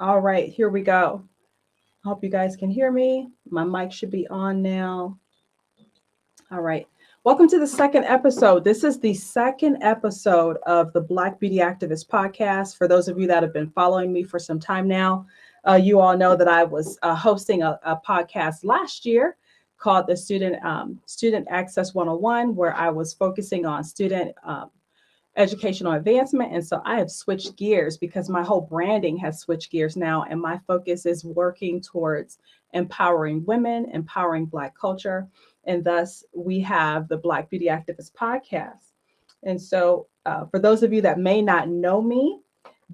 All right, here we go. Hope you guys can hear me. My mic should be on now. All right. Welcome to the second episode. This is the second episode of the Black Beauty Activist podcast. For those of you that have been following me for some time now, you all know that I was hosting a podcast last year called the Student Access 101, where I was focusing on student educational advancement. And so I have switched gears because my whole branding has switched gears now. And my focus is working towards empowering women, empowering Black culture. And thus we have the Black Beauty Activist podcast. And so for those of you that may not know me,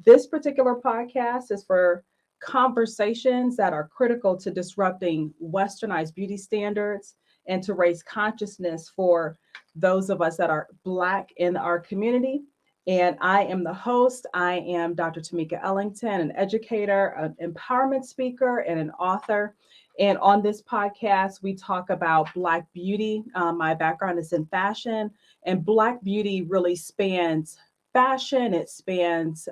this particular podcast is for conversations that are critical to disrupting westernized beauty standards and to raise consciousness for those of us that are Black in our community. And I am the host. I am Dr. Tameka Ellington, an educator, an empowerment speaker, and an author. And on this podcast, we talk about Black beauty. My background is in fashion, and Black beauty really spans fashion. It spans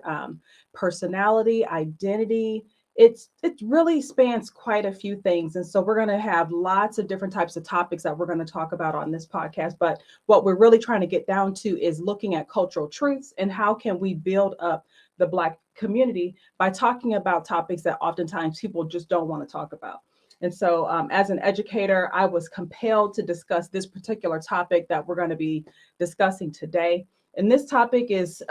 personality, identity. It really spans quite a few things. And so we're going to have lots of different types of topics that we're going to talk about on this podcast. But what we're really trying to get down to is looking at cultural truths and how can we build up the Black community by talking about topics that oftentimes people just don't want to talk about. And so as an educator, I was compelled to discuss this particular topic that we're going to be discussing today. And this topic is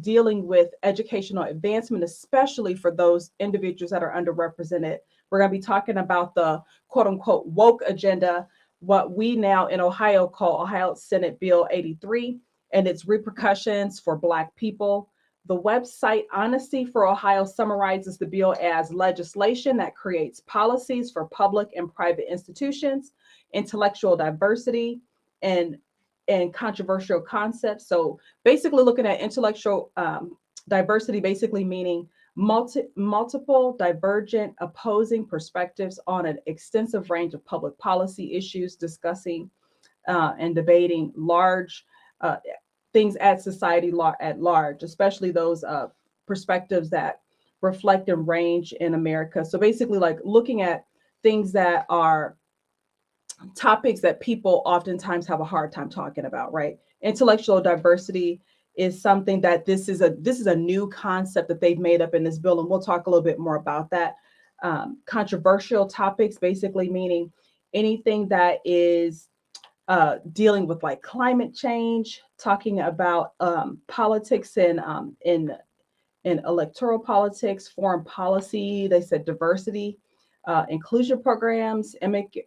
dealing with educational advancement, especially for those individuals that are underrepresented. We're going to be talking about the quote unquote woke agenda, what we now in Ohio call Ohio Senate Bill 83, and its repercussions for Black people. The website Honesty for Ohio summarizes the bill as legislation that creates policies for public and private institutions, intellectual diversity, and controversial concepts. So basically looking at intellectual diversity, basically meaning multiple divergent opposing perspectives on an extensive range of public policy issues, discussing and debating large things at society at large, especially those perspectives that reflect and range in America. So basically like looking at things that are topics that people oftentimes have a hard time talking about, right? Intellectual diversity is something that this is a new concept that they've made up in this bill, and we'll talk a little bit more about that. Controversial topics, basically meaning anything that is dealing with like climate change, talking about politics and in electoral politics, foreign policy. They said diversity. Inclusion programs,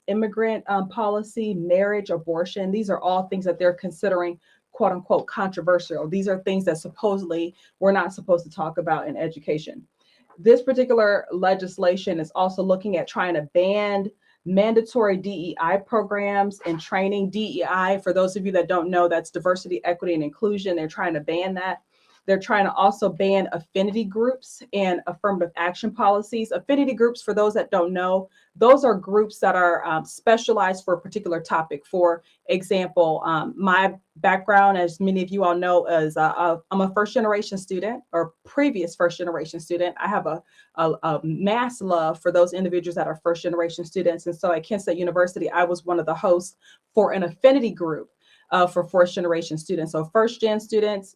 immigrant policy, marriage, abortion. These are all things that they're considering quote unquote controversial. These are things that supposedly we're not supposed to talk about in education. This particular legislation is also looking at trying to ban mandatory DEI programs and training. DEI, for those of you that don't know, that's diversity, equity, and inclusion. They're trying to ban that. They're trying to also ban affinity groups and affirmative action policies. Affinity groups, for those that don't know, those are groups that are specialized for a particular topic. For example, my background, as many of you all know, is I'm a first generation student or previous first generation student. I have a mass love for those individuals that are first generation students. And so at Kent State University, I was one of the hosts for an affinity group for first generation students. So first gen students,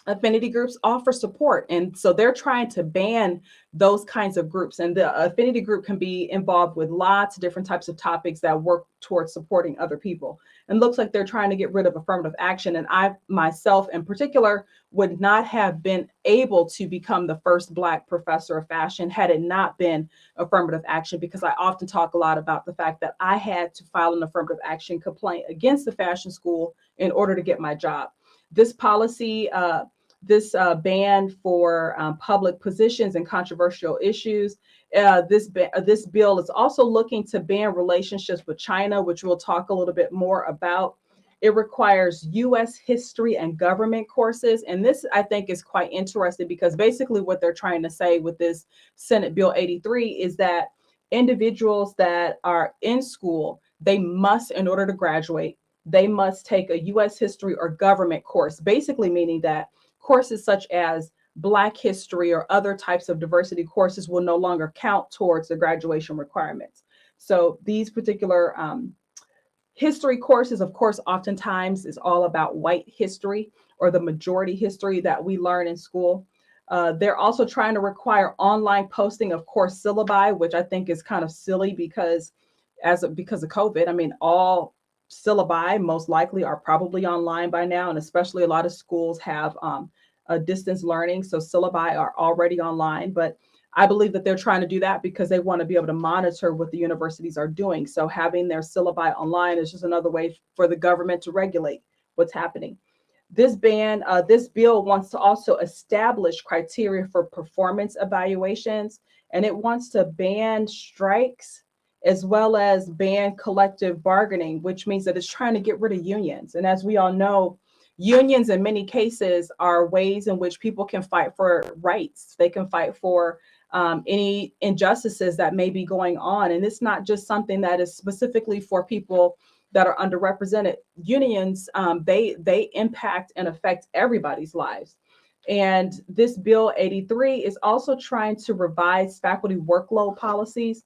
affinity groups offer support. And so they're trying to ban those kinds of groups. And the affinity group can be involved with lots of different types of topics that work towards supporting other people. And looks like they're trying to get rid of affirmative action. And I myself in particular would not have been able to become the first Black professor of fashion had it not been affirmative action, because I often talk a lot about the fact that I had to file an affirmative action complaint against the fashion school in order to get my job. This policy, this ban for public positions and controversial issues. This bill is also looking to ban relationships with China, which we'll talk a little bit more about. It requires U.S. history and government courses. And this, I think, is quite interesting because basically what they're trying to say with this Senate Bill 83 is that individuals that are in school, they must, in order to graduate, they must take a U.S. history or government course, basically meaning that courses such as Black history or other types of diversity courses will no longer count towards the graduation requirements. So these particular history courses, of course, oftentimes is all about white history or the majority history that we learn in school. They're also trying to require online posting of course syllabi, which I think is kind of silly because because of COVID, I mean, all syllabi most likely are probably online by now, and especially a lot of schools have a distance learning, so syllabi are already online. But I believe that they're trying to do that because they want to be able to monitor what the universities are doing. So having their syllabi online is just another way for the government to regulate what's happening. This bill wants to also establish criteria for performance evaluations, and it wants to ban strikes as well as ban collective bargaining, which means that it's trying to get rid of unions. And as we all know, unions in many cases are ways in which people can fight for rights. They can fight for any injustices that may be going on. And it's not just something that is specifically for people that are underrepresented. Unions, they impact and affect everybody's lives. And this bill 83 is also trying to revise faculty workload policies.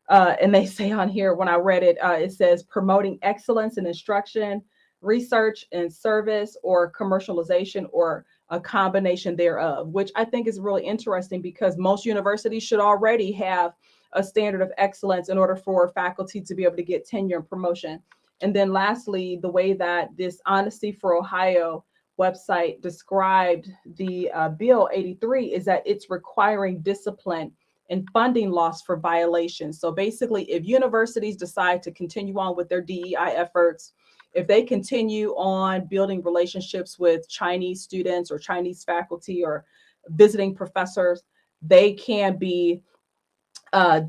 And they say on here, when I read it, it says promoting excellence in instruction, research and service, or commercialization, or a combination thereof, which I think is really interesting because most universities should already have a standard of excellence in order for faculty to be able to get tenure and promotion. And then lastly, the way that this Honesty for Ohio website described the Bill 83 is that it's requiring discipline and funding loss for violations. So basically, if universities decide to continue on with their DEI efforts, if they continue on building relationships with Chinese students or Chinese faculty or visiting professors, they can be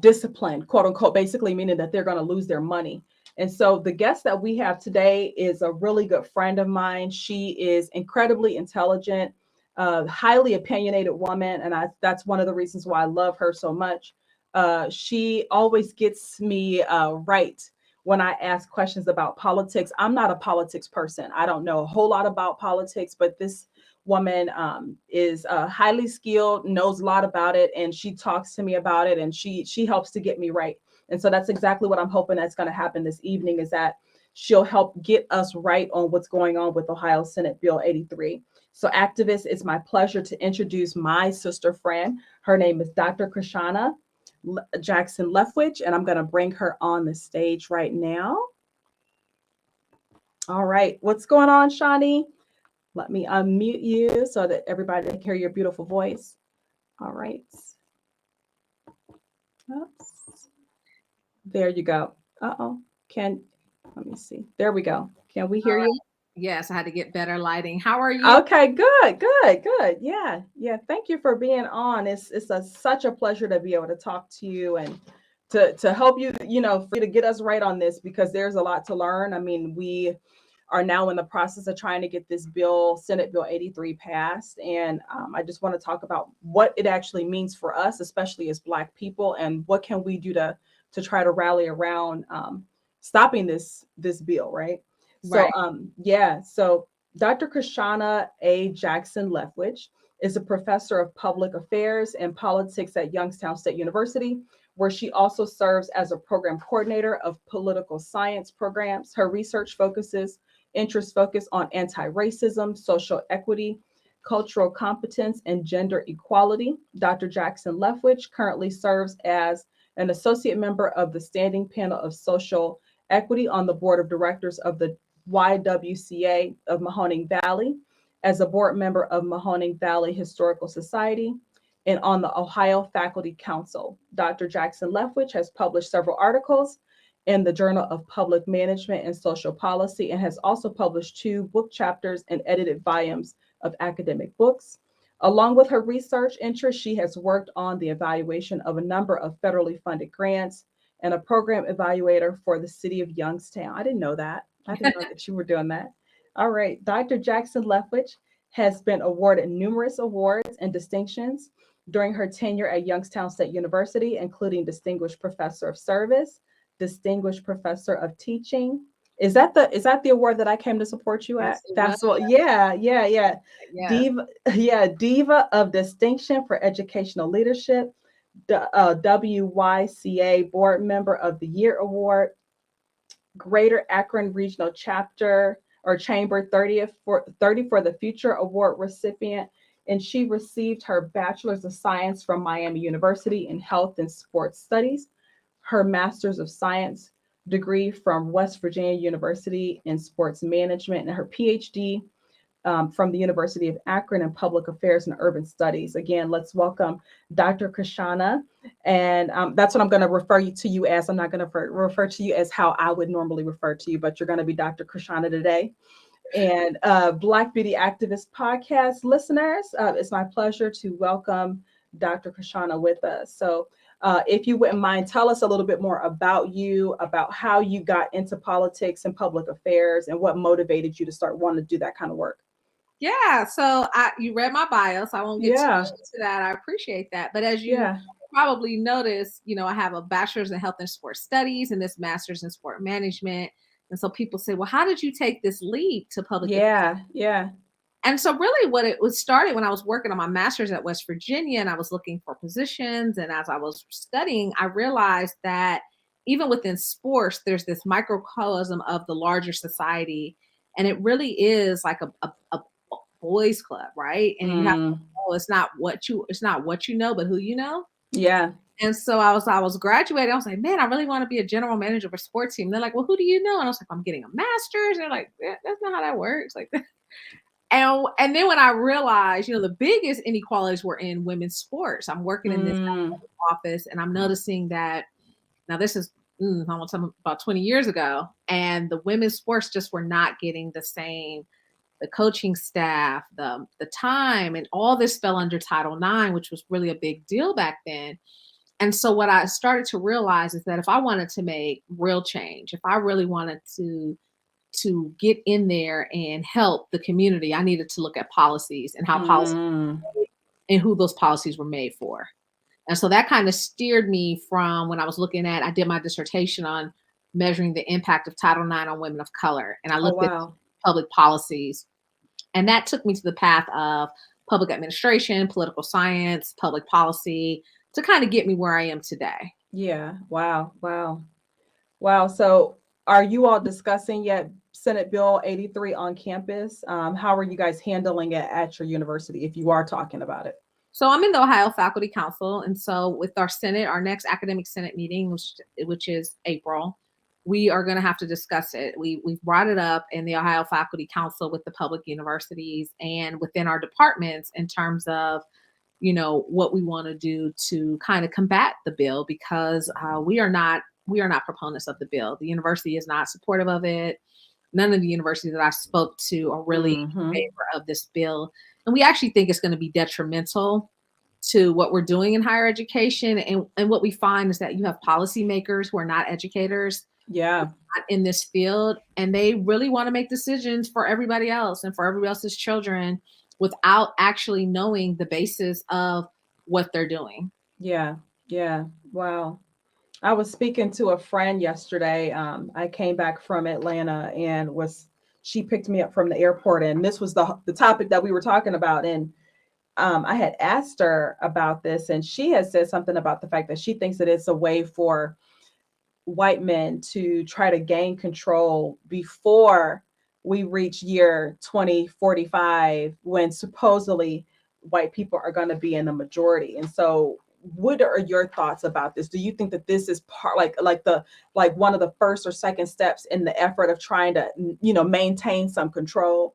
disciplined, quote unquote, basically meaning that they're going to lose their money. And so the guest that we have today is a really good friend of mine. She is incredibly intelligent, highly opinionated woman, and that's one of the reasons why I love her so much. She always gets me right when I ask questions about politics. I'm not a politics person. I don't know a whole lot about politics, but this woman is highly skilled, knows a lot about it, and she talks to me about it, and she helps to get me right. And so that's exactly what I'm hoping that's going to happen this evening, is that she'll help get us right on what's going on with Ohio Senate Bill 83. So activists, it's my pleasure to introduce my sister friend. Her name is Dr. Cryshanna Jackson Leftwich, and I'm going to bring her on the stage right now. All right, what's going on, Shawnee? Let me unmute you so that everybody can hear your beautiful voice. All right. Oops. There you go. Uh-oh. Let me see. There we go. Can we hear you? Yes, I had to get better lighting. How are you? Okay, good. Yeah. Thank you for being on. It's such a pleasure to be able to talk to you and to help you, for you to get us right on this, because there's a lot to learn. I mean, we are now in the process of trying to get this bill, Senate Bill 83, passed. And I just want to talk about what it actually means for us, especially as Black people, and what can we do to try to rally around stopping this bill, right? Right. So Dr. Cryshanna A. Jackson Leftwich is a professor of public affairs and politics at Youngstown State University, where she also serves as a program coordinator of political science programs. Her research interests focus on anti-racism, social equity, cultural competence, and gender equality. Dr. Jackson Leftwich currently serves as an associate member of the Standing Panel of Social Equity on the board of directors of the YWCA of Mahoning Valley, as a board member of Mahoning Valley Historical Society, and on the Ohio Faculty Council. Dr. Jackson Leftwich has published several articles in the Journal of Public Management and Social Policy, and has also published 2 book chapters and edited volumes of academic books. Along with her research interests, she has worked on the evaluation of a number of federally funded grants and a program evaluator for the city of Youngstown. I didn't know that. I didn't know that you were doing that. All right. Dr. Jackson Leftwich has been awarded numerous awards and distinctions during her tenure at Youngstown State University, including Distinguished Professor of Service, Distinguished Professor of Teaching, Is that the award that I came to support you at? Yes, it was. That's what. Yeah, yeah, yeah. Yes. Diva, yeah, Diva of Distinction for Educational Leadership, the WYCA Board Member of the Year Award, Greater Akron Regional Chapter or Chamber 30 for the Future Award recipient, and she received her Bachelor's of Science from Miami University in Health and Sports Studies, her Master's of Science degree from West Virginia University in Sports Management, and her PhD from the University of Akron in Public Affairs and Urban Studies. Again, let's welcome Dr. Cryshanna. And that's what I'm going to refer to you as. I'm not going to refer to you as how I would normally refer to you, but you're going to be Dr. Cryshanna today. And Black Beauty Activist podcast listeners, it's my pleasure to welcome Dr. Cryshanna with us. So if you wouldn't mind, tell us a little bit more about you, about how you got into politics and public affairs and what motivated you to start wanting to do that kind of work. Yeah. So you read my bio, so I won't get too Yeah. much into that. I appreciate that. But as you Yeah. probably noticed, I have a bachelor's in health and sports studies and this master's in sport management. And so people say, well, how did you take this leap to public affairs? Yeah. Yeah. And so really what it was started when I was working on my master's at West Virginia and I was looking for positions. And as I was studying, I realized that even within sports, there's this microcosm of the larger society. And it really is like a boys club, right? And you have to Mm, know it's not what you know, but who you know. yeah. And so I was graduating. I was like, man, I really want to be a general manager of a sports team. They're like, well, who do you know? And I was like, I'm getting a master's. And they're like, that's not how that works. Like, and then when I realized, the biggest inequalities were in women's sports. I'm working in this Mm, office, and I'm noticing that now this is almost about 20 years ago, and the women's sports just were not getting the same, the coaching staff, the time, and all this fell under Title IX, which was really a big deal back then. And so what I started to realize is that if I wanted to make real change, if I really wanted to get in there and help the community, I needed to look at policies and how policies mm, and who those policies were made for. And so that kind of steered me from when I did my dissertation on measuring the impact of Title IX on women of color. And I oh, looked at wow. public policies. And that took me to the path of public administration, political science, public policy to kind of get me where I am today. Yeah. Wow. Wow. Wow. So are you all discussing yet Senate Bill 83 on campus? How are you guys handling it at your university if you are talking about it? So I'm in the Ohio Faculty Council. And so with our Senate, our next academic Senate meeting, which is April, we are going to have to discuss it. We've brought it up in the Ohio Faculty Council with the public universities and within our departments in terms of, what we want to do to kind of combat the bill because we are not proponents of the bill. The university is not supportive of it. None of the universities that I spoke to are really Mm-hmm. in favor of this bill. And we actually think it's going to be detrimental to what we're doing in higher education. And what we find is that you have policymakers who are not educators Yeah. not in this field, and they really want to make decisions for everybody else and for everybody else's children without actually knowing the basis of what they're doing. Yeah. Yeah. Wow. I was speaking to a friend yesterday. I came back from Atlanta and she picked me up from the airport, and this was the topic that we were talking about. And I had asked her about this, and she had said something about the fact that she thinks that it's a way for white men to try to gain control before we reach year 2045, when supposedly white people are going to be in the majority. And so what are your thoughts about this? Do you think that this is part like one of the first or second steps in the effort of trying to maintain some control?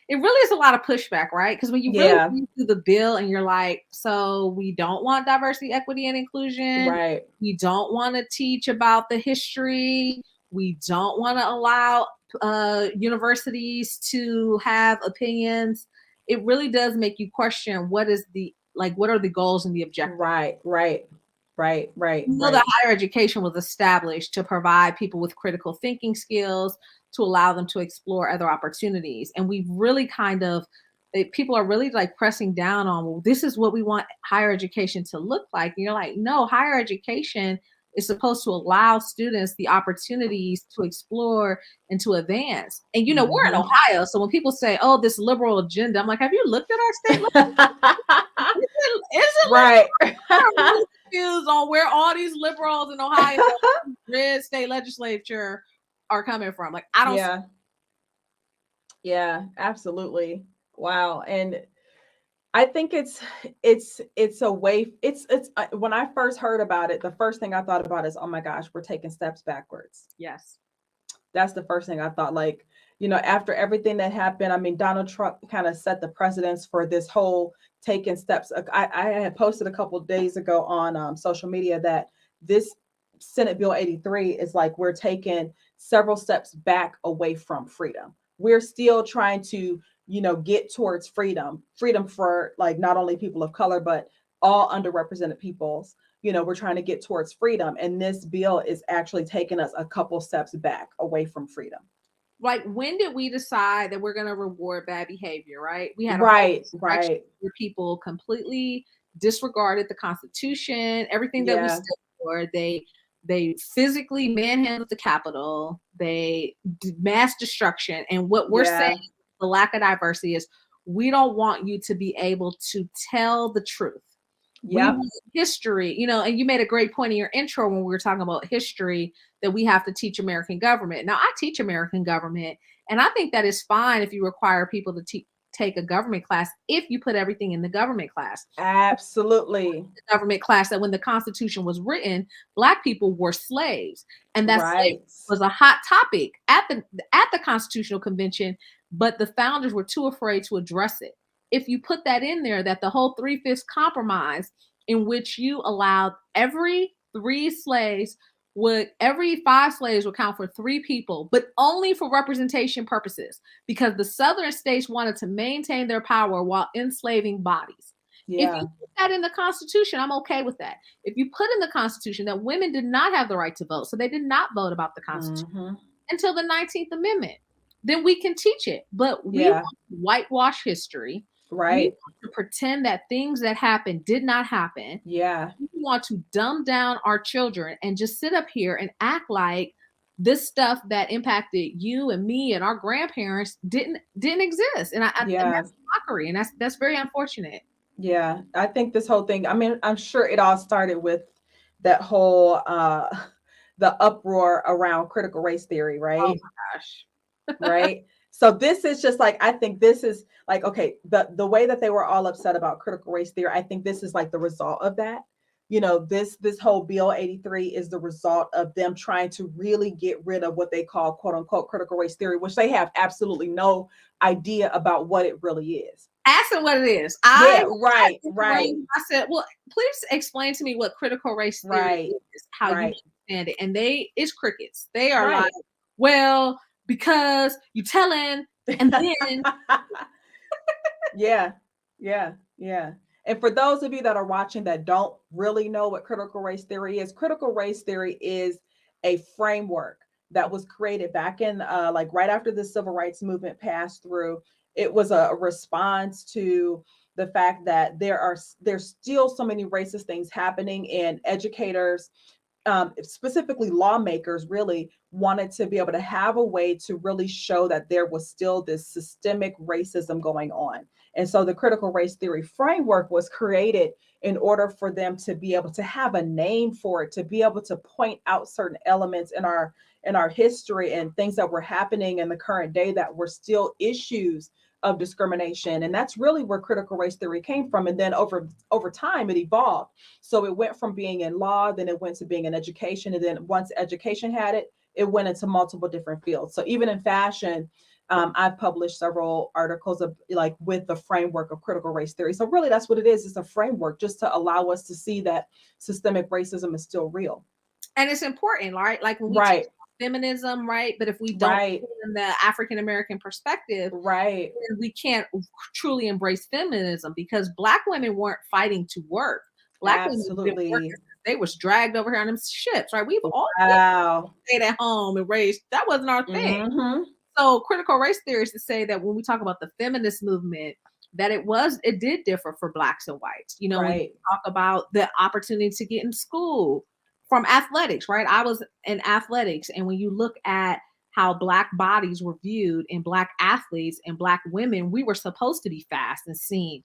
It really is a lot of pushback, right? Because when you really Yeah. read through the bill and you're like, so we don't want diversity, equity, and inclusion. Right. We don't want to teach about the history. We don't want to allow universities to have opinions. It really does make you question what are the goals and the objectives. Right. Right. Right. Right. You know Right. that higher education was established to provide people with critical thinking skills to allow them to explore other opportunities. And we've really people are really like pressing down on, well, this is what we want higher education to look like. And you're like, no, higher education It's supposed to allow students the opportunities to explore and to advance. And we're in Ohio, so when people say, "Oh, this liberal agenda," I'm like, have you looked at our state? Is it right. I'm really confused on where all these liberals in Ohio, red state legislature, are coming from. Like, I don't. Yeah. Yeah, absolutely. Wow. And I think it's a way it's when I first heard about it, the first thing I thought about is, oh my gosh, we're taking steps backwards. Yes. That's the first thing I thought. Like, after everything that happened, I mean, Donald Trump kind of set the precedence for this whole taking steps. I had posted a couple of days ago on social media that this Senate Bill 83 is like we're taking several steps back away from freedom. We're still trying to, get towards freedom for like not only people of color, but all underrepresented peoples. We're trying to get towards freedom. And this bill is actually taking us a couple steps back away from freedom. Like, when did we decide that we're going to reward bad behavior, right? We had right where people completely disregarded the Constitution, everything that we stood for. They physically manhandled the Capitol. They did mass destruction. And what we're saying, the lack of diversity, is we don't want you to be able to tell the truth. Yeah. History, and you made a great point in your intro when we were talking about history, that we have to teach American government. Now, I teach American government, and I think that is fine if you require people to take a government class, if you put everything in the government class. Absolutely. The government class, that when the Constitution was written, Black people were slaves, and that slavery was a hot topic at the Constitutional Convention, but the founders were too afraid to address it. If you put that in there, that the whole 3/5 compromise, in which you allowed every 5 slaves would count for 3 people, but only for representation purposes, because the Southern states wanted to maintain their power while enslaving bodies. If you put that in the Constitution, I'm okay with that. If you put in the Constitution that women did not have the right to vote, so they did not vote about the Constitution until the 19th Amendment, then we can teach it. But we want to whitewash history. Right. We want to pretend that things that happened did not happen. Yeah. We want to dumb down our children and just sit up here and act like this stuff that impacted you and me and our grandparents didn't exist. And that's mockery, and that's very unfortunate. Yeah, I think this whole thing, I mean, I'm sure it all started with that whole the uproar around critical race theory, right? Oh my gosh. Right. So this is just like, I think this is like, okay, the way that they were all upset about critical race theory, I think this is like the result of that. This whole Bill 83 is the result of them trying to really get rid of what they call, quote unquote, critical race theory, which they have absolutely no idea about what it really is. Ask them what it is. Right. I said, well, please explain to me what critical race theory is, how you understand it. And it's crickets. They are like, well, because you telling, and then yeah. And for those of you that are watching that don't really know what critical race theory is a framework that was created back in like right after the civil rights movement passed through. It was a response to the fact that there's still so many racist things happening, and educators, specifically lawmakers, really wanted to be able to have a way to really show that there was still this systemic racism going on. And so the critical race theory framework was created in order for them to be able to have a name for it, to be able to point out certain elements in our history and things that were happening in the current day that were still issues of discrimination. And that's really where critical race theory came from. And then over time, it evolved. So it went from being in law, then it went to being in education. And then once education had it, it went into multiple different fields. So even in fashion, I've published several articles of like with the framework of critical race theory. So really that's what it is. It's a framework just to allow us to see that systemic racism is still real. And it's important, right? Like when we talk about feminism, right? But if we don't put in the African-American perspective, then we can't truly embrace feminism, because Black women weren't fighting to work. Black women, they was dragged over here on them ships, right? We've all stayed at home and raised. That wasn't our thing. So critical race theory is to say that when we talk about the feminist movement, that it did differ for Blacks and whites. When we talk about the opportunity to get in school from athletics, right? I was in athletics, and when you look at how Black bodies were viewed and Black athletes and Black women, we were supposed to be fast and seen.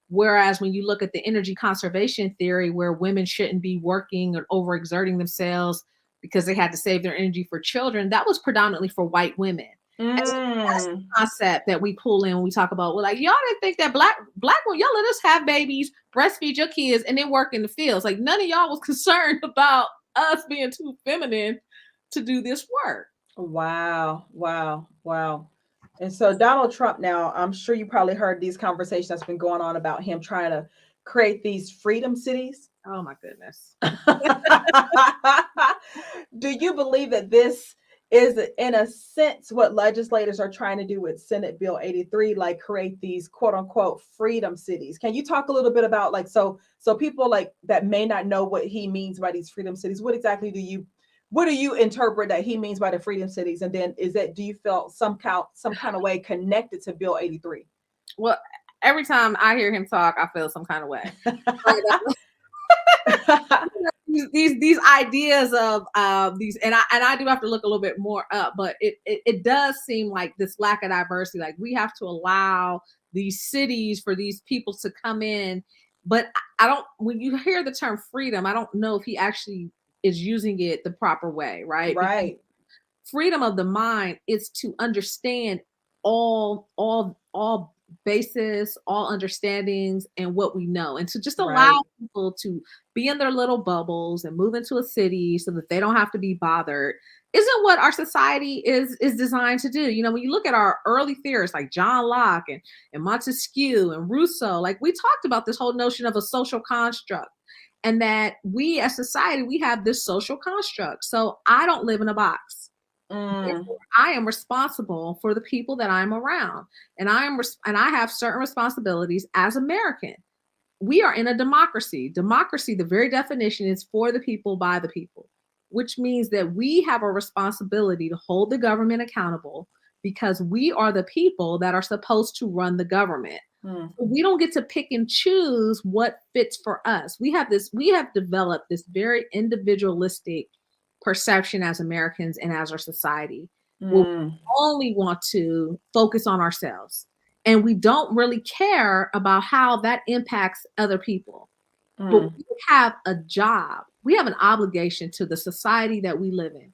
Whereas when you look at the energy conservation theory, where women shouldn't be working or overexerting themselves because they had to save their energy for children, that was predominantly for white women. And so that's the concept that we pull in when we talk about, well, like, y'all didn't think that black women, y'all let us have babies, breastfeed your kids, and then work in the fields. Like, none of y'all was concerned about us being too feminine to do this work. Wow, wow, wow. And so Donald Trump, now, I'm sure you probably heard these conversations that's been going on about him trying to create these freedom cities. Oh my goodness. Do you believe that this is, in a sense, what legislators are trying to do with Senate Bill 83, like create these quote unquote freedom cities? Can you talk a little bit about, like, so people like that may not know what he means by these freedom cities, what exactly do you interpret that he means by the freedom cities? And then do you feel some kind of way connected to Bill 83? Well, every time I hear him talk, I feel some kind of way. these ideas of these, and I do have to look a little bit more up, but it does seem like this lack of diversity. Like, we have to allow these cities for these people to come in, but I don't. When you hear the term freedom, I don't know if he actually is using it the proper way, right? Right. Because freedom of the mind is to understand all basis, all understandings, and what we know, and to just allow people to be in their little bubbles and move into a city so that they don't have to be bothered, isn't what our society is designed to do. You know, when you look at our early theorists like John Locke and Montesquieu and Rousseau, like, we talked about this whole notion of a social construct, and that we as society, we have this social construct. So I don't live in a box. I am responsible for the people that I'm around, and I have certain responsibilities as American. We are in a democracy. Democracy, the very definition, is for the people, by the people, which means that we have a responsibility to hold the government accountable, because we are the people that are supposed to run the government. We don't get to pick and choose what fits for us. We have developed this very individualistic perception as Americans and as our society. We only want to focus on ourselves, and we don't really care about how that impacts other people. But we have a job. We have an obligation to the society that we live in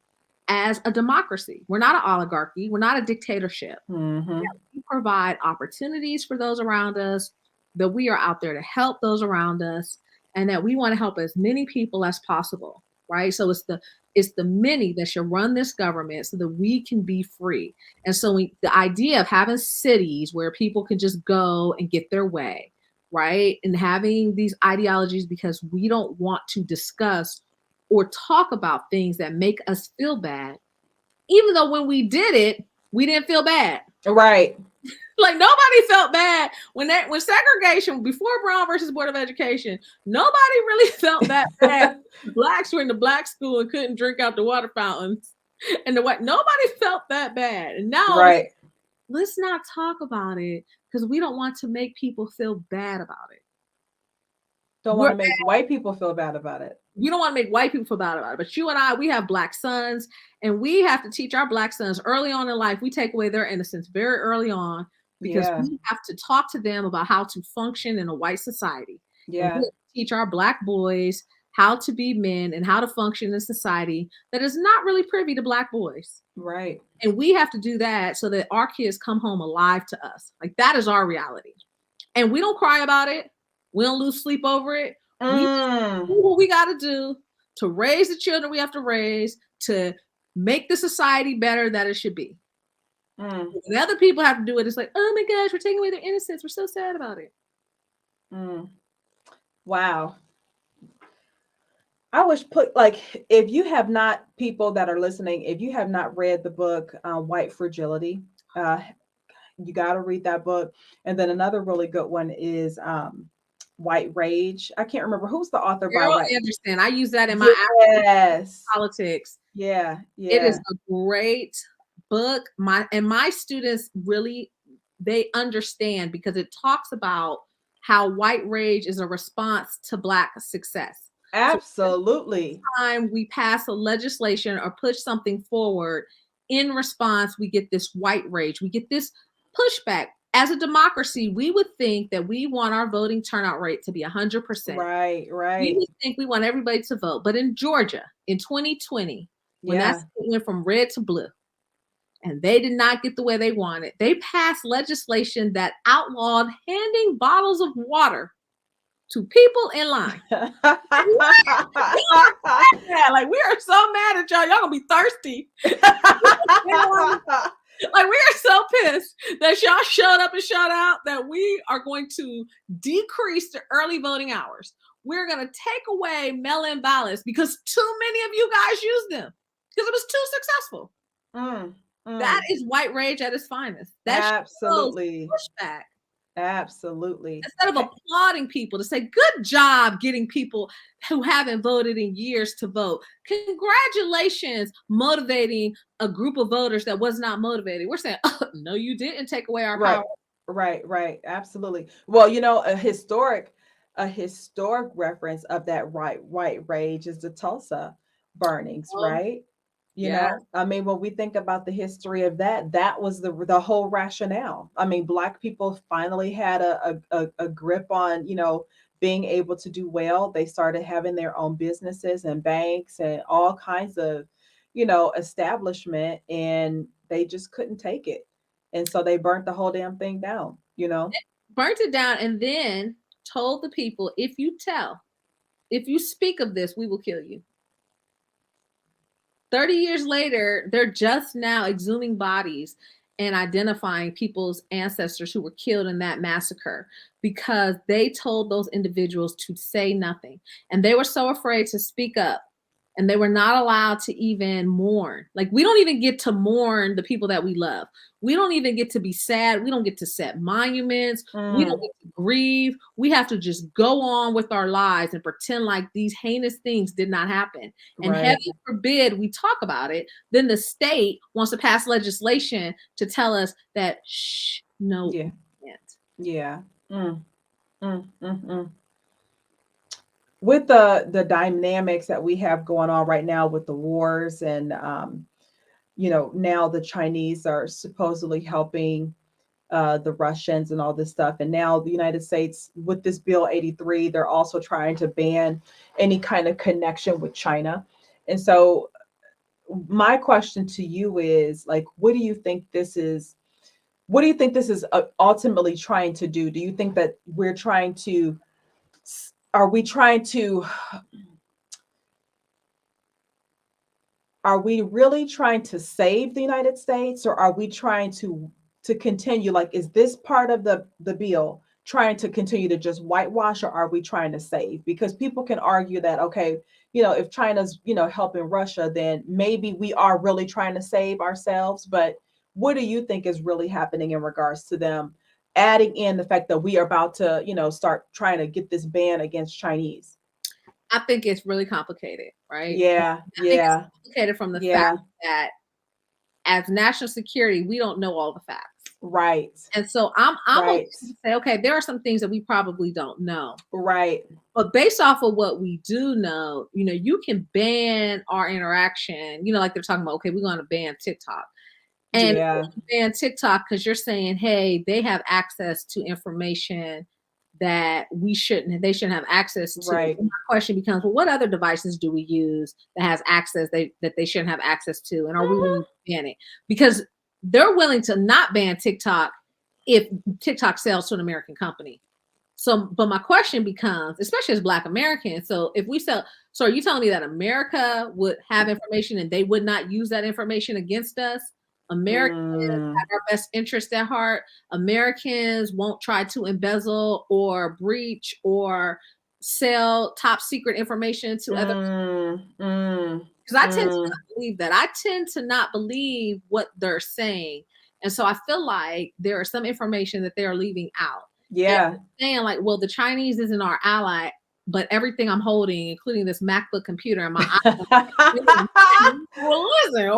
as a democracy. We're not an oligarchy. We're not a dictatorship. We provide opportunities for those around us, that we are out there to help those around us, and that we want to help as many people as possible, right? So it's the many that should run this government so that we can be free. And so the idea of having cities where people can just go and get their way, right? And having these ideologies because we don't want to discuss or talk about things that make us feel bad, even though when we did it, we didn't feel bad. Right. Like, nobody felt bad when segregation, before Brown versus Board of Education, nobody really felt that bad. Blacks were in the black school and couldn't drink out the water fountains, and nobody felt that bad. And now, let's not talk about it because we don't want to make people feel bad about it. Don't want to make white people feel bad about it. You don't want to make white people feel bad about it. But you and I, we have black sons, and we have to teach our black sons early on in life. We take away their innocence very early on, because we have to talk to them about how to function in a white society. And we teach our black boys how to be men and how to function in a society that is not really privy to black boys. Right. And we have to do that so that our kids come home alive to us. Like, that is our reality. And we don't cry about it. We don't lose sleep over it. We do what we got to do to raise the children we have to raise, to make the society better that it should be. When other people have to do it, it's like, oh my gosh, we're taking away their innocence. We're so sad about it. Wow. I wish if you have not, people that are listening, if you have not read the book, White Fragility, you got to read that book. And then another really good one is White Rage. I can't remember who's the author. Carol Anderson. I use that in my politics. Yeah. It is a great book. My students really, they understand, because it talks about how white rage is a response to black success. Absolutely. Time we pass a legislation or push something forward, in response, we get this white rage. We get this pushback. As a democracy, we would think that we want our voting turnout rate to be 100%. Right, We right. would think we want everybody to vote. But in Georgia, in 2020, when that Yeah. state went from red to blue, and they did not get the way they wanted, they passed legislation that outlawed handing bottles of water to people in line. Yeah, like we are so mad at y'all. Y'all gonna be thirsty. Like we are so pissed that y'all showed up and showed out that we are going to decrease the early voting hours. We're gonna take away mail-in ballots because too many of you guys used them because it was too successful. That is white rage at its finest. That shows Absolutely. pushback. Absolutely. Instead of applauding people to say, good job getting people who haven't voted in years to vote. Congratulations, motivating a group of voters that was not motivated. We're saying, oh, no, you didn't take away our Right. power. Right. Absolutely. Well, a historic reference of that white rage is the Tulsa burnings, Oh, right? yeah. I mean, when we think about the history of that was the whole rationale. I mean, Black people finally had a grip on, being able to do well. They started having their own businesses and banks and all kinds of, establishment, and they just couldn't take it. And so they burnt the whole damn thing down. Burnt it down and then told the people, if you speak of this, we will kill you. 30 years later, they're just now exhuming bodies and identifying people's ancestors who were killed in that massacre because they told those individuals to say nothing. And they were so afraid to speak up. And they were not allowed to even mourn. Like, we don't even get to mourn the people that we love. We don't even get to be sad. We don't get to set monuments. We don't get to grieve. We have to just go on with our lives and pretend like these heinous things did not happen. And Right. heaven forbid we talk about it. Then the state wants to pass legislation to tell us that, shh, no, Yeah. you can't. Yeah. With the dynamics that we have going on right now with the wars and now the Chinese are supposedly helping the Russians and all this stuff, and now the United States with this Bill 83, they're also trying to ban any kind of connection with China. And so my question to you is, like, what do you think this is ultimately trying to do? Do you think that are we trying to are we really trying to save the United States, or are we trying to continue, like, is this part of the bill trying to continue to just whitewash, or are we trying to save? Because people can argue that, okay, if China's, helping Russia, then maybe we are really trying to save ourselves. But what do you think is really happening in regards to them adding in the fact that we are about to, start trying to get this ban against Chinese? I think it's really complicated, right? Yeah. I think it's complicated from the fact that as national security, we don't know all the facts. Right. And so I'm Right. okay to say, okay, there are some things that we probably don't know. Right. But based off of what we do know, you can ban our interaction, like they're talking about, okay, we're going to ban TikTok. And ban TikTok because you're saying, hey, they have access to information that they shouldn't have access to. Right. And my question becomes, well, what other devices do we use that has access that they shouldn't have access to? And are we willing to ban it? Because they're willing to not ban TikTok if TikTok sells to an American company. So, but my question becomes, especially as Black Americans, so if we sell, so are you telling me that America would have information and they would not use that information against us? Americans have our best interest at heart. Americans won't try to embezzle or breach or sell top secret information to other people. Because I tend to not believe that. I tend to not believe what they're saying. And so I feel like there is some information that they are leaving out. Yeah. And saying like, well, the Chinese isn't our ally, but everything I'm holding, including this MacBook computer and my iPhone, well, listen,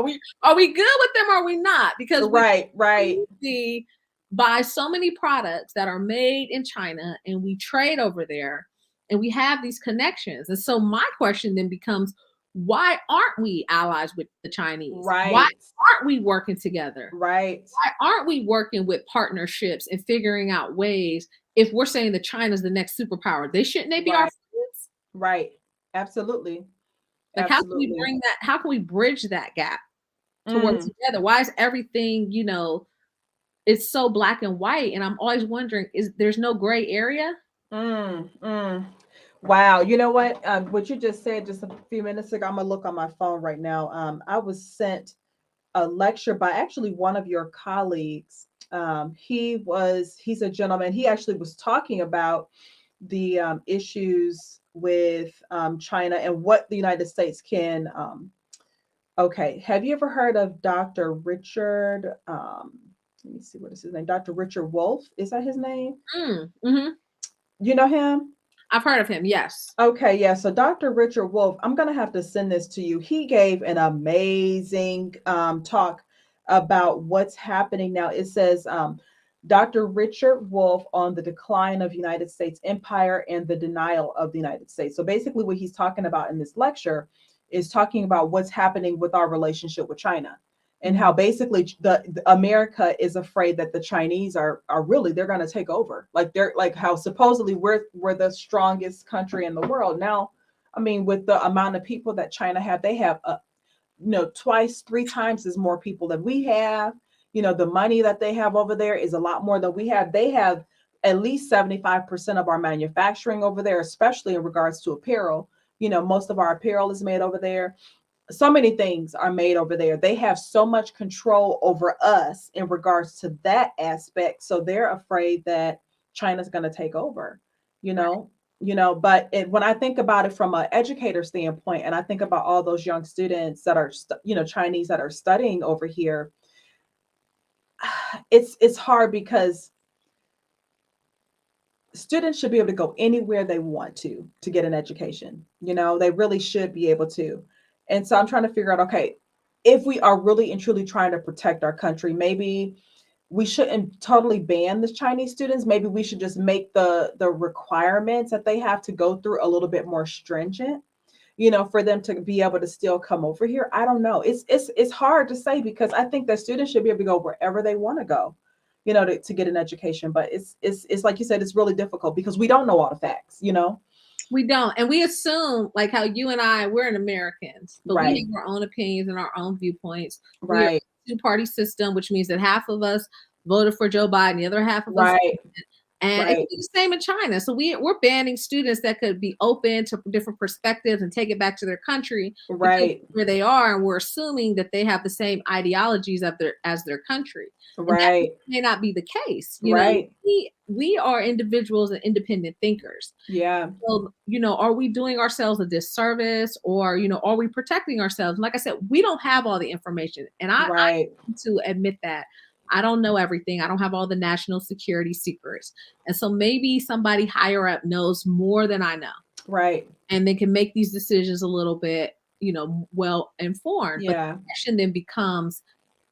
are we good with them or are we not? Because we buy so many products that are made in China and we trade over there. and we have these connections. And so my question then becomes, why aren't we allies with the Chinese? Right. Why aren't we working together? Right. Why aren't we working with partnerships and figuring out ways, if we're saying that China's the next superpower, shouldn't they be our Right. friends? Right. Absolutely. Like, how can we bring that? How can we bridge that gap to work together? Why is everything, it's so black and white? And I'm always wondering, there's no gray area? Wow. You know what you just said just a few minutes ago, I'm gonna look on my phone right now. I was sent a lecture by actually one of your colleagues. He's a gentleman. He actually was talking about the issues with China and what the United States can. Okay, have you ever heard of Dr. Richard? Let me see, what is his name? Dr. Richard Wolf. Is that his name? Mm-hmm. You know him? I've heard of him, yes. Okay, yeah. So Dr. Richard Wolf, I'm going to have to send this to you. He gave an amazing talk about what's happening now. It says Dr. Richard Wolf on the decline of United States empire and the denial of the United States. So basically what he's talking about in this lecture is talking about what's happening with our relationship with China. And how basically the America is afraid that the Chinese are really, they're going to take over. Like they're like how supposedly we're the strongest country in the world. Now, I mean, with the amount of people that China have, they have twice, 3 times as more people than we have. The money that they have over there is a lot more than we have. They have at least 75% of our manufacturing over there, especially in regards to apparel. Most of our apparel is made over there. So many things are made over there. They have so much control over us in regards to that aspect. So they're afraid that China's going to take over, but when I think about it from an educator standpoint, and I think about all those young students that are, Chinese that are studying over here, it's hard because students should be able to go anywhere they want to get an education. They really should be able to. And so I'm trying to figure out, okay, if we are really and truly trying to protect our country, maybe we shouldn't totally ban the Chinese students. Maybe we should just make the requirements that they have to go through a little bit more stringent, for them to be able to still come over here. I don't know. It's hard to say because I think that students should be able to go wherever they want to go, to get an education. But it's like you said, it's really difficult because we don't know all the facts, We don't. And we assume, like how you and we're Americans, but right. we have our own opinions and our own viewpoints. Right. We are a two-party system, which means that half of us voted for Joe Biden, the other half of us right. And it could be the same in China. So we're banning students that could be open to different perspectives and take it back to their country, right, where they are, and we're assuming that they have the same ideologies as their country. right. And that may not be the case. Right. We are individuals and independent thinkers. Yeah. So, are we doing ourselves a disservice, or are we protecting ourselves? And like I said, we don't have all the information, and I need to admit that. I don't know everything. I don't have all the national security secrets. And so maybe somebody higher up knows more than I know. Right. And they can make these decisions a little bit, well informed. Yeah. But the question then becomes,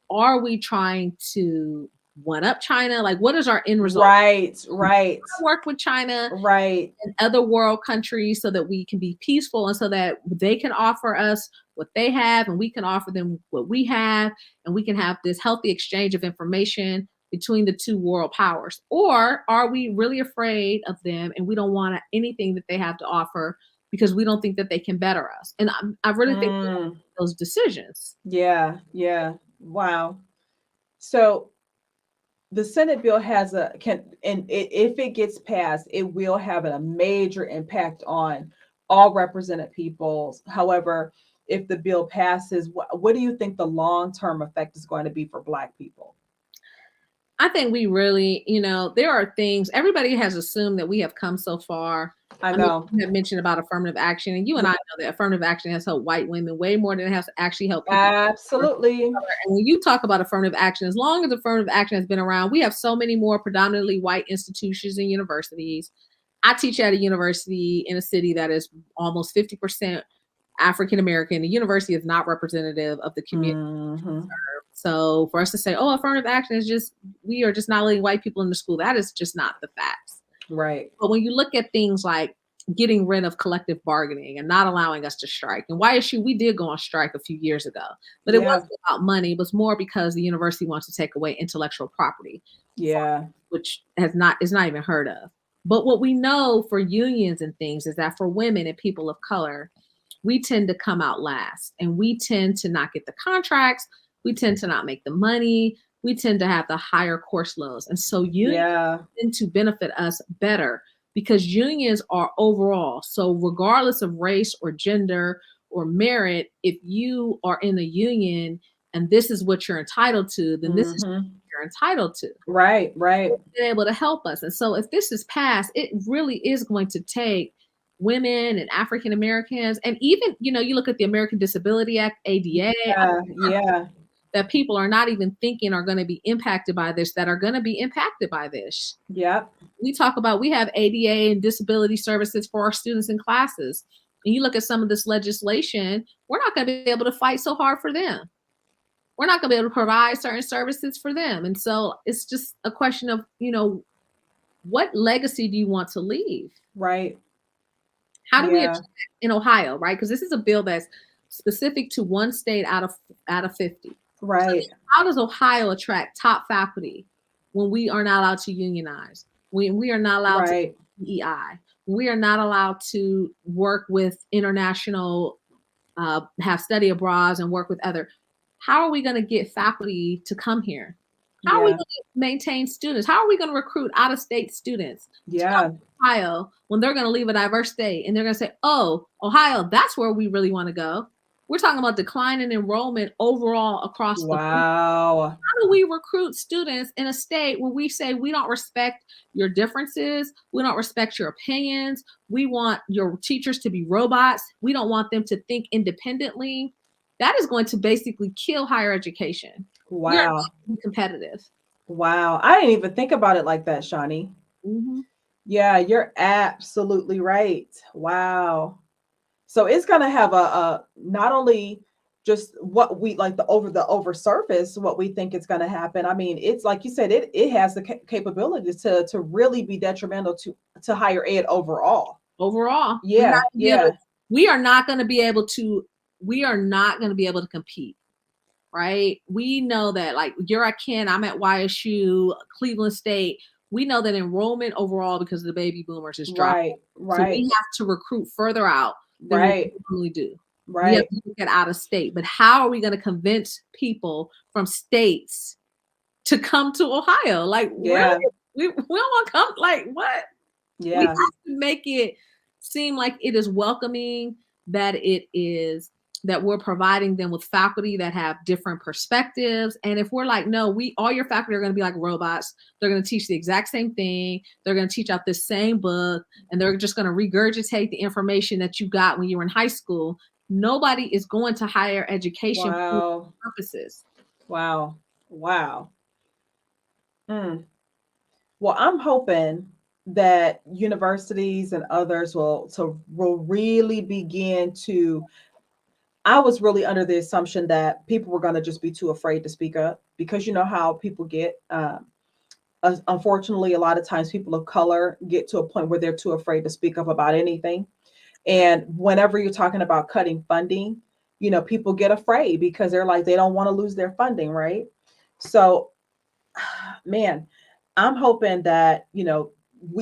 are we trying to one up China? Like, what is our end result? Right. Work with China, right, and other world countries so that we can be peaceful, and so that they can offer us what they have, and we can offer them what we have, and we can have this healthy exchange of information between the two world powers. Or are we really afraid of them, and we don't want anything that they have to offer because we don't think that they can better us? And I really think those decisions. Yeah. Wow. So the Senate bill if it gets passed, it will have a major impact on all represented peoples. However, if the bill passes, what do you think the long-term effect is going to be for Black people? I think we really, there are things, everybody has assumed that we have come so far. I know. You had mentioned about affirmative action, and you and I know that affirmative action has helped white women way more than it has actually helped people. Absolutely. And when you talk about affirmative action, as long as affirmative action has been around, we have so many more predominantly white institutions and universities. I teach at a university in a city that is almost 50% African American. The university is not representative of the community. So for us to say, affirmative action is we are just not letting white people in the school, that is just not the facts. Right. But when you look at things like getting rid of collective bargaining and not allowing us to strike. And YSU, we did go on strike a few years ago, but it Yeah. wasn't about money. It was more because the university wants to take away intellectual property, Yeah. which is not even heard of. But what we know for unions and things is that for women and people of color, we tend to come out last, and we tend to not get the contracts. We tend to not make the money. We tend to have the higher course loads. And so unions tend to benefit us better because unions are overall. So regardless of race or gender or merit, if you are in a union and this is what you're entitled to, then this is what you're entitled to. Right. They're able to help us. And so if this is passed, it really is going to take women and African Americans, and even, you look at the American Disability Act, ADA, that people are not even thinking are going to be impacted by this, that are going to be impacted by this. Yep. We talk about, we have ADA and disability services for our students in classes. And you look at some of this legislation, we're not going to be able to fight so hard for them. We're not going to be able to provide certain services for them. And so it's just a question of, what legacy do you want to leave? Right. How do we attract in Ohio, right? Because this is a bill that's specific to one state out of 50. Right. So how does Ohio attract top faculty when we are not allowed to unionize? We are not allowed to EI. We are not allowed to work with international, have study abroads and work with other. How are we going to get faculty to come here? How are we going to maintain students? How are we going to recruit out-of-state students to come to Ohio when they're going to leave a diverse state and they're going to say, oh, Ohio, that's where we really want to go? We're talking about decline in enrollment overall across the board. How do we recruit students in a state where we say we don't respect your differences, we don't respect your opinions, we want your teachers to be robots, we don't want them to think independently? That is going to basically kill higher education. Wow. We're not competitive. Wow. I didn't even think about it like that, Shawnee. Yeah, you're absolutely right. Wow. So it's going to have a not only just what we like the over surface, what we think is going to happen. I mean, it's like you said, it has the capability to really be detrimental to higher ed overall. Yeah. We are not going to be able to compete, right? We know that, like, I'm at YSU, Cleveland State. We know that enrollment overall, because of the baby boomers, is dropping. So we have to recruit further out than we normally do. We have to get out of state. But how are we going to convince people from states to come to Ohio? Like, really? We don't want to come. Like, what? We have to make it seem like it is welcoming, that we're providing them with faculty that have different perspectives. And if we're like, no, all your faculty are going to be like robots, they're going to teach the exact same thing, they're going to teach out this same book, and they're just going to regurgitate the information that you got when you were in high school, nobody is going to higher education for purposes. Wow. Well, I'm hoping that universities and others will really begin to. I was really under the assumption that people were going to just be too afraid to speak up, because you know how people get. Unfortunately, a lot of times people of color get to a point where they're too afraid to speak up about anything. And whenever you're talking about cutting funding, people get afraid because they're like, they don't want to lose their funding, right? So, man, I'm hoping that,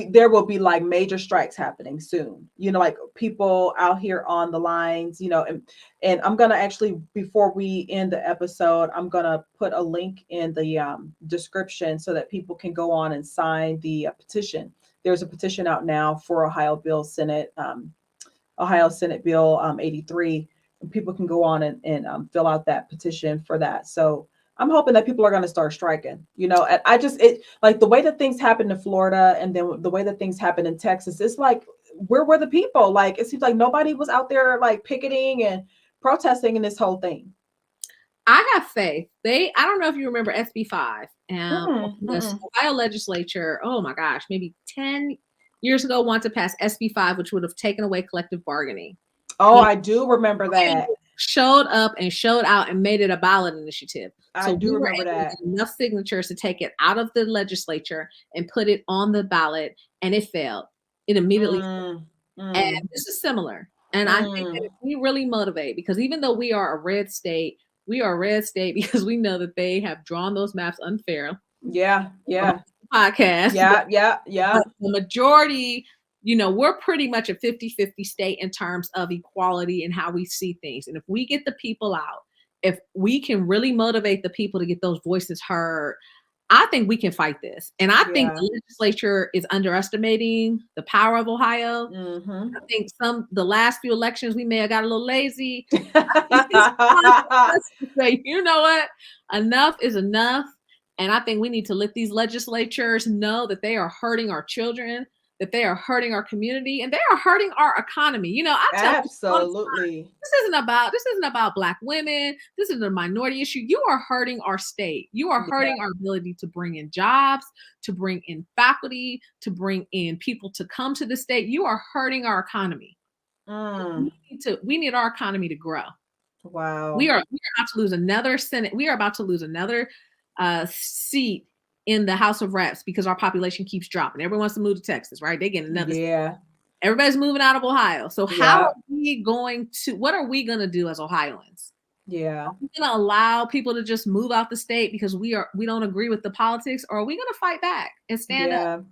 there will be like major strikes happening soon, like people out here on the lines, and I'm going to actually, before we end the episode, I'm going to put a link in the description so that people can go on and sign the petition. There's a petition out now for Ohio Senate Bill 83. And people can go on and fill out that petition for that. So I'm hoping that people are going to start striking, and like the way that things happen in Florida, and then the way that things happen in Texas, it's like, where were the people? Like, it seems like nobody was out there like picketing and protesting in this whole thing. I have faith. I don't know if you remember SB 5 and the Ohio legislature, oh my gosh, maybe 10 years ago, wanted to pass SB 5, which would have taken away collective bargaining. Oh, I do remember that. Showed up and showed out and made it a ballot initiative. I do remember that. Enough signatures to take it out of the legislature and put it on the ballot, and it failed. It immediately failed. And this is similar. And I think that if we really motivate, because even though we are a red state because we know that they have drawn those maps unfair. Yeah. Podcast. Yeah. But the majority, we're pretty much a 50-50 state in terms of equality and how we see things. And if we get the people out, if we can really motivate the people to get those voices heard, I think we can fight this. And I think the legislature is underestimating the power of Ohio. I think the last few elections we may have got a little lazy. Say, you know what? Enough is enough. And I think we need to let these legislatures know that they are hurting our children, that they are hurting our community, and they are hurting our economy. I tell absolutely people, this isn't about Black women. This is a minority issue. You are hurting our state. You are hurting our ability to bring in jobs, to bring in faculty, to bring in people to come to the state. You are hurting our economy. We need our economy to grow. Wow. We are about to lose another Senate. We are about to lose another seat in the House of Reps because our population keeps dropping. Everyone wants to move to Texas, right? They get another seat. Everybody's moving out of Ohio. So what are we going to do as Ohioans? Yeah. Are we going to allow people to just move out the state because we don't agree with the politics, or are we going to fight back and stand up?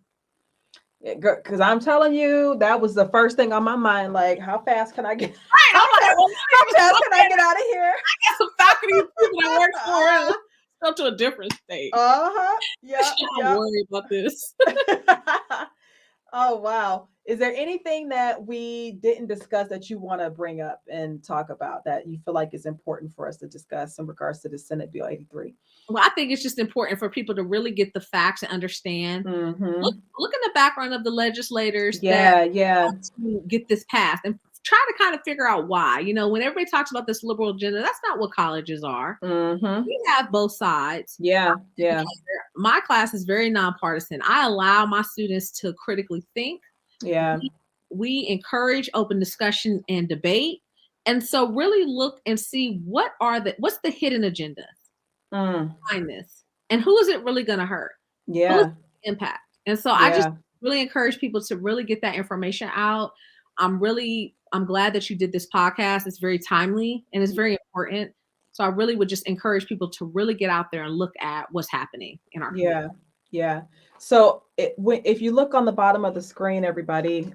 Because I'm telling you, that was the first thing on my mind. Like, how fast can I get? Right. How fast can I get out of here? I got some faculty people that work for us. Go to a different state. Yeah. I'm worried about this. Oh, wow. Is there anything that we didn't discuss that you want to bring up and talk about that you feel like is important for us to discuss in regards to the Senate Bill 83? Well, I think it's just important for people to really get the facts and understand. Look in the background of the legislators that want to get this passed and try to kind of figure out why. When everybody talks about this liberal agenda, that's not what colleges are. We have both sides. Yeah. My class is very nonpartisan. I allow my students to critically think. Yeah. We encourage open discussion and debate. And so really look and see what's the hidden agenda behind this, and who is it really going to hurt? Yeah. Who's the impact? And so I just really encourage people to really get that information out. I'm glad that you did this podcast. It's very timely and it's very important. So I really would just encourage people to really get out there and look at what's happening in our community. Yeah. So if you look on the bottom of the screen, everybody,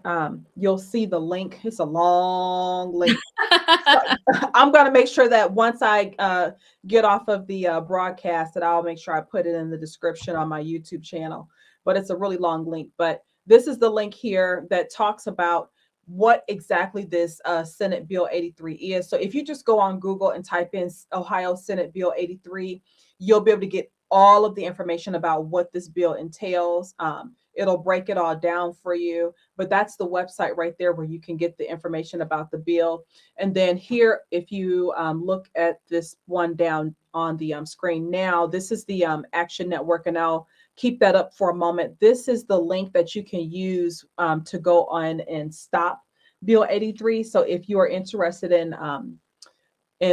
you'll see the link. It's a long link. So I'm going to make sure that once I get off of the broadcast, that I'll make sure I put it in the description on my YouTube channel. But it's a really long link. But this is the link here that talks about what exactly this Senate Bill 83 is. So if you just go on Google and type in Ohio Senate Bill 83, you'll be able to get all of the information about what this bill entails. It'll break it all down for you, but that's the website right there where you can get the information about the bill. And then here, if you look at this one down on the screen now, this is the Action Network, and I'll keep that up for a moment. This is the link that you can use to go on and stop Bill 83. So if you are interested in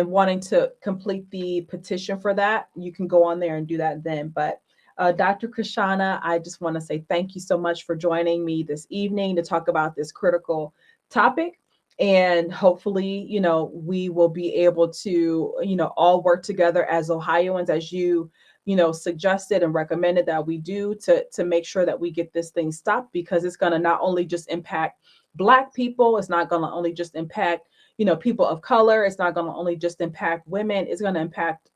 wanting to complete the petition for that, you can go on there and do that then. But Dr. Cryshanna, I just want to say thank you so much for joining me this evening to talk about this critical topic. And hopefully, we will be able to, all work together as Ohioans, as you suggested and recommended that we do, to make sure that we get this thing stopped, because it's going to not only just impact Black people, it's not going to only just impact people of color. It's not going to only just impact women. It's going to impact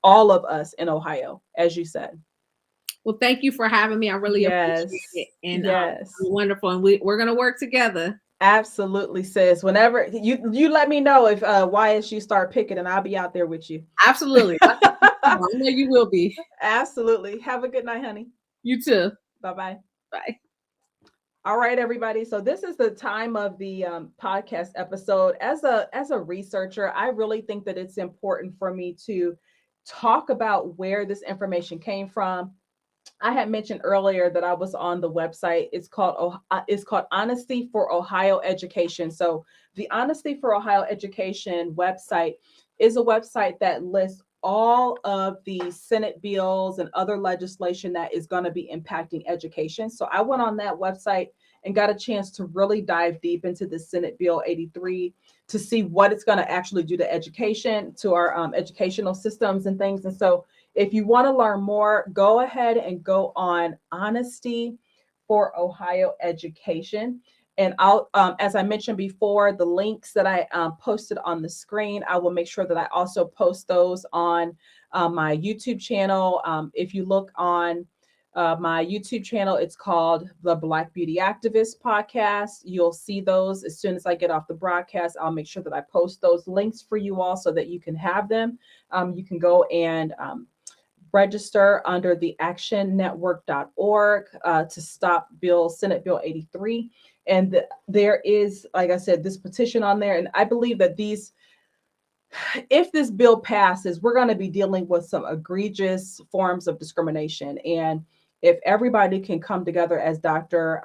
all of us in Ohio, as you said. Well, thank you for having me. I really appreciate it. And wonderful. And we're going to work together. Absolutely, sis. Whenever you let me know if YSU start picking, and I'll be out there with you. Absolutely. I know you will be. Absolutely. Have a good night, honey. You too. Bye-bye. Bye. All right, everybody. So this is the time of the podcast episode. As a researcher, I really think that it's important for me to talk about where this information came from. I had mentioned earlier that I was on the website. It's called Honesty for Ohio Education. So the Honesty for Ohio Education website is a website that lists all of the Senate bills and other legislation that is going to be impacting education. So I went on that website and got a chance to really dive deep into the Senate Bill 83 to see what it's going to actually do to education, to our educational systems and things. And so if you want to learn more, go ahead and go on Honesty for Ohio Education. And I'll, as I mentioned before, the links that I posted on the screen, I will make sure that I also post those on my YouTube channel. If you look on my YouTube channel, it's called the Black Beauty Activist Podcast. You'll see those as soon as I get off the broadcast. I'll make sure that I post those links for you all so that you can have them. You can go and register under the actionnetwork.org to stop Senate Bill 83. And there is, like I said, this petition on there. And I believe that if this bill passes, we're going to be dealing with some egregious forms of discrimination. And if everybody can come together, as Dr.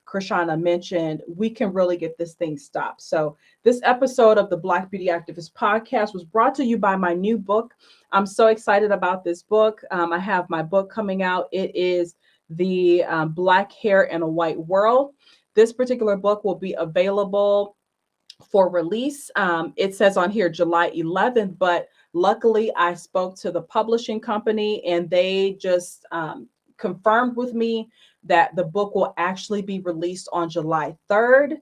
Cryshanna mentioned, we can really get this thing stopped. So this episode of the Black Beauty Activist Podcast was brought to you by my new book. I'm so excited about this book. I have my book coming out. It is the Black Hair in a White World. This particular book will be available for release. It says on here July 11th, but luckily I spoke to the publishing company and they just confirmed with me that the book will actually be released on July 3rd.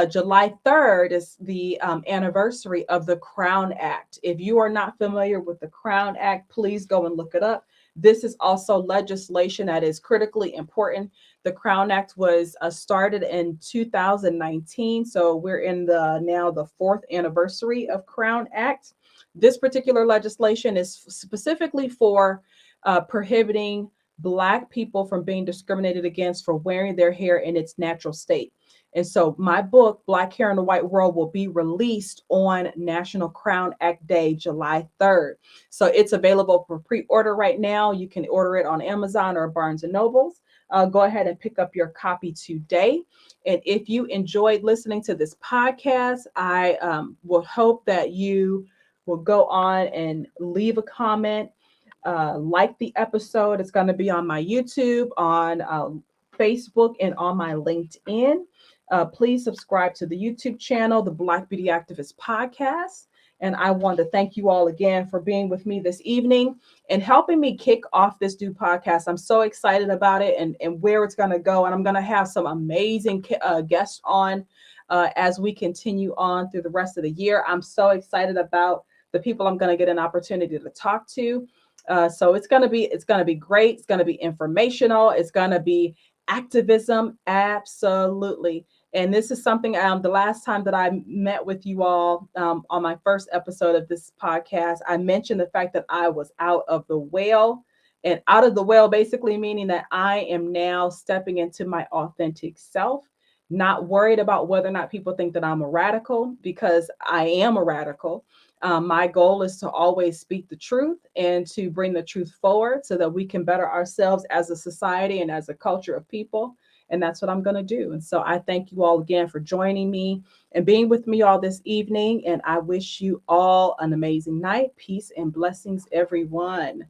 July 3rd is the anniversary of the Crown Act. If you are not familiar with the Crown Act, please go and look it up. This is also legislation that is critically important. The Crown Act was started in 2019, so we're in now the 4th anniversary of Crown Act. This particular legislation is specifically for prohibiting Black people from being discriminated against for wearing their hair in its natural state. And so my book, Black Hair in the White World, will be released on National Crown Act Day, July 3rd. So it's available for pre-order right now. You can order it on Amazon or Barnes & Nobles. Go ahead and pick up your copy today. And if you enjoyed listening to this podcast, I will hope that you will go on and leave a comment, like the episode. It's going to be on my YouTube, on Facebook, and on my LinkedIn. Please subscribe to the YouTube channel, the Black Beauty Activist Podcast. And I want to thank you all again for being with me this evening and helping me kick off this new podcast. I'm so excited about it and where it's going to go. And I'm going to have some amazing guests on as we continue on through the rest of the year. I'm so excited about the people I'm going to get an opportunity to talk to. So it's going to be great. It's going to be informational. It's going to be activism. Absolutely. And this is something the last time that I met with you all on my first episode of this podcast, I mentioned the fact that I was out of the well, and out of the well basically meaning that I am now stepping into my authentic self, not worried about whether or not people think that I'm a radical, because I am a radical. My goal is to always speak the truth and to bring the truth forward so that we can better ourselves as a society and as a culture of people. And that's what I'm going to do. And so I thank you all again for joining me and being with me all this evening. And I wish you all an amazing night. Peace and blessings, everyone.